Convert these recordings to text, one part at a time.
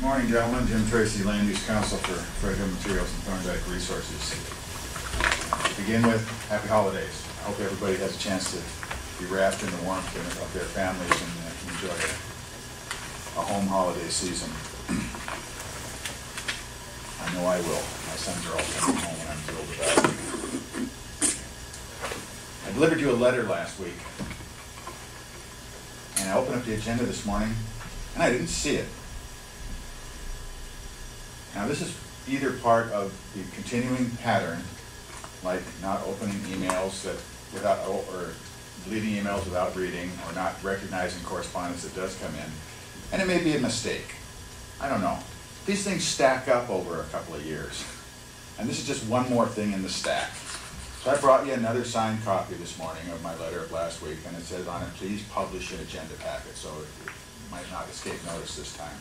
morning, gentlemen. Jim Tracy, Land Use Council for Frederick Materials and Thorndike Resources. To begin with, happy holidays. I hope everybody has a chance to be wrapped in the warmth of their families and enjoy a home holiday season. I know I will. My sons are all coming home and I'm thrilled about it. I delivered you a letter last week, and I opened up the agenda this morning and I didn't see it. Now this is either part of the continuing pattern, like not opening emails that without, or deleting emails without reading, or not recognizing correspondence that does come in, and it may be a mistake. I don't know. These things stack up over a couple of years, and this is just one more thing in the stack. So I brought you another signed copy this morning of my letter of last week, and it says on it, please publish an agenda packet, so it might not escape notice this time.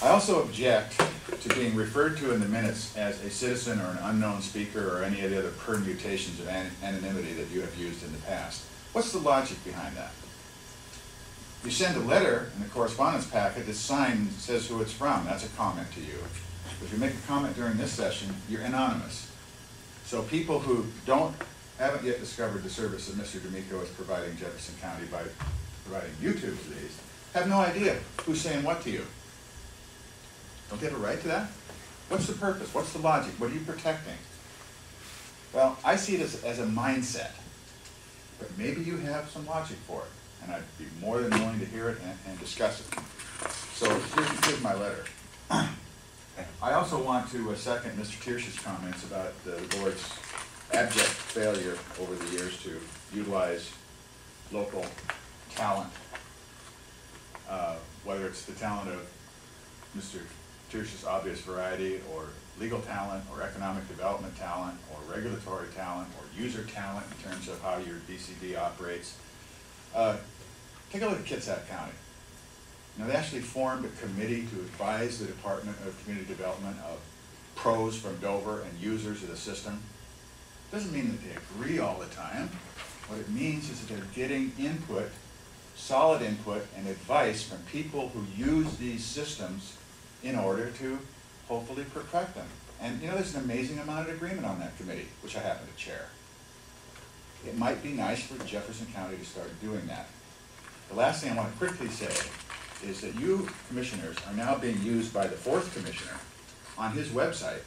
I also object to being referred to in the minutes as a citizen or an unknown speaker or any of the other permutations of anonymity that you have used in the past. What's the logic behind that? You send a letter in the correspondence packet that's signed and says who it's from. That's a comment to you. If you make a comment during this session, you're anonymous. So people who haven't yet discovered the service that Mr. D'Amico is providing Jefferson County by providing YouTube to these have no idea who's saying what to you. Don't they have a right to that? What's the purpose? What's the logic? What are you protecting? Well, I see it as a mindset, but maybe you have some logic for it, and I'd be more than willing to hear it and discuss it. So here's my letter. I also want to second Mr. Tiersch's comments about the board's abject failure over the years to utilize local talent, whether it's the talent of Mr. Tiersch's obvious variety, or legal talent, or economic development talent, or regulatory talent, or user talent in terms of how your DCD operates. Take a look at Kitsap County. You know, they actually formed a committee to advise the Department of Community Development of pros from Dover and users of the system. Doesn't mean that they agree all the time. What it means is that they're getting input, solid input and advice from people who use these systems in order to hopefully perfect them. And you know, there's an amazing amount of agreement on that committee, which I happen to chair. It might be nice for Jefferson County to start doing that. The last thing I want to quickly say is that you commissioners are now being used by the fourth commissioner on his website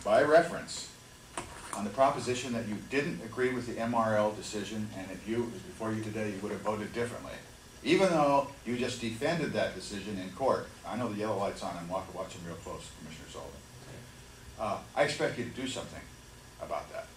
by reference on the proposition that you didn't agree with the MRL decision, and if you was before you today, you would have voted differently. Even though you just defended that decision in court. I know the yellow light's on, and watch them real close, Commissioner Sullivan. I expect you to do something about that.